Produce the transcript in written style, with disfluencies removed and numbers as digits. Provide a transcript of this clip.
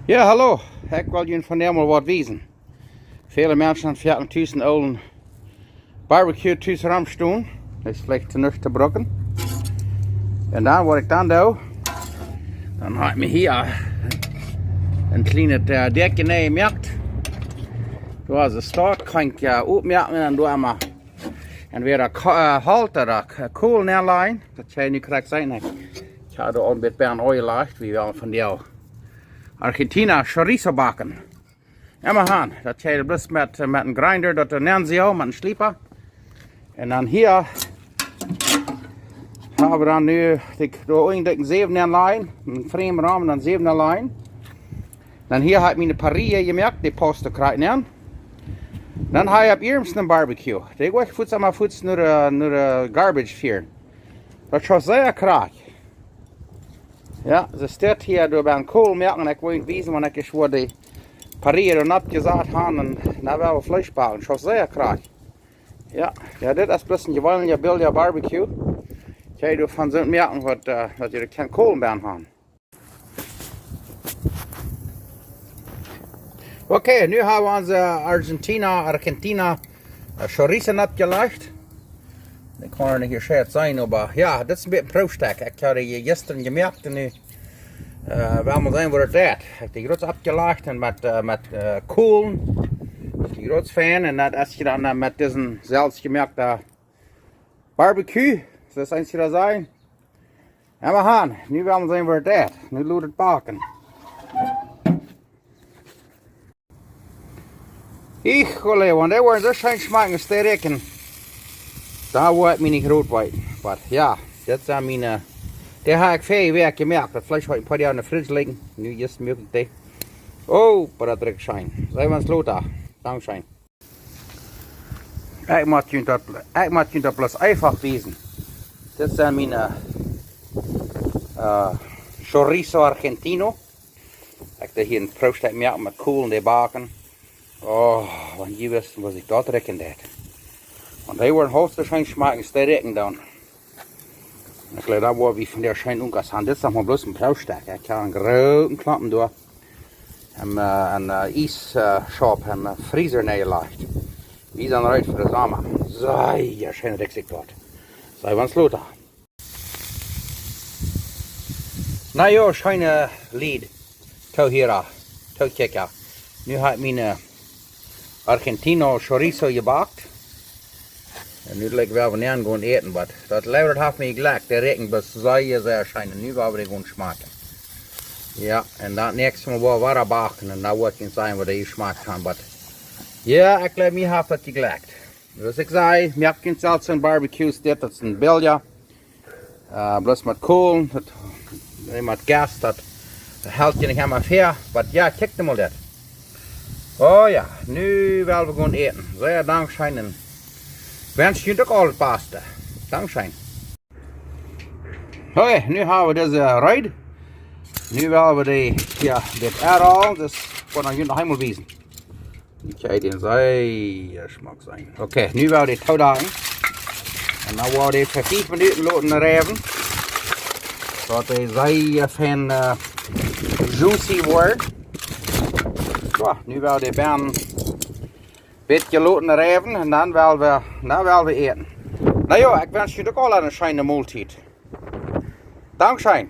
Ja, hallo. Ik wil jullie van helemaal wat wijzen. Viele mensen hebben tussen oude barbecue tussen ramstoen. Dat is vielleicht te nucht te brokken. En dan, wat ik dan doe, dan heb ik me hier een kleine dekje neergemerkt. Door de start kan ik opmerken en dan doe ik en weer een halter, kool neerleggen. Dat zou je nu correct zijn. Ik ga er een beetje bij een olie lacht, wie wel van die Argentina chorrizo bakken. Ja, maar gaan. Dat ga je dus met een grinder, dat nemen ze met een slieper. En dan hier hebben we dan nu de 7 inlijn, een frame raam en dan 7 inlijn. Dan hier heb ik mijn parille gemerkt, die posten krijgen in. Dan heb je op eerst een barbecue. Die ga ik voets naar de garbage vieren. Dat is zeer kraak. Ja, ze staat hier door bij een kool merken. Ik wil niet wijzen, want ik voor die parille er niet gezet hebben en dan wel vlees bakken. Dat is zeer kraak. Ja, dit is plus een gewone billige barbecue. Kijk, je van zo'n merken dat je er geen kool bij hebben. Oké, nu hebben we onze Argentina chorizo net gelegd. Ik kan er niet gescheit zijn, maar ja, dit is een beetje een proefstek. Ik had die gisteren gemerkt en nu wel maar zijn wat het deed. Ik heb die groots afgelegd en met kool. Dat is die groots fan en dat als je dan met deze zelfs gemerkte barbecue, zoals eens je dat zijn. En we gaan, nu wel maar zijn wat het deed. Nu laat het bakken. Ik geloof, want die worden zo schijn smaken sterk en daar wordt me niet groot bij. Maar ja, dat zijn mijn, die heb ik veel werk gemerkt. Dat vlees had ik een paar jaar in de fridge liggen. Nu is het mogelijk te. Oh, maar dat ruikt schijn. Zijn we aan het sloten. Dankzij. Ik moet je dat plus einfach wezen. Dit zijn mijn chorizo argentino. Ik heb hier een proefstek merken met kool en die baken. Oh, want je wist was ik dat rekken deed. Want die worden hoogstwaarschijnlijk smaken sterk dan. Ik geloof dat wordt wie van der schijn onkas aan. Dit is nog maar bloos een proefstek. Ik heb een grote klappen door. En een ijsshop en een vriezer neergelegd. Die zijn eruit voor de zomer. Zo, hier schijn ik dat. Zijn we aan het sloten. Nou joh, schijne lied. Toe hier, toe kijken. Nu heb ik mijn Argentino chorizo gebakt. En nu lijkt wel wanneer gaan eten, maar dat levert heeft me gelekt. De reken was zeer schijnen. Nu gaan we die gewoon smaken. Ja, en dan nächste Mal wel wat bakken en dan wordt het zijn wat die smaakt gaan. Maar ja, ik geloof me heeft dat gelekt. Dus ik zei, je hebt zelfs een barbecue dit, dat is een bilja. Bloos met kool, met gas, dat helpt je niet helemaal ver. Maar ja, kijk maar dat. Oh ja, nu willen we gewoon eten. Zeer dankzij en wens je ook al het beste. Dankzij. Oké, nu hebben we deze ride. Nu willen we dit al, dus wat dan jullie nog helemaal wezen. Kijk, die zeer smaak zijn. Oké, nu willen we dit houden. En dan worden we voor 5 minuten laten rijven. Zodat hij zeer van juicy wordt. Zo, nu willen we bijna een beetje laten rijven en dan willen we eten. Nou ja, ik wens je ook al een schijne maaltijd. Dankzij.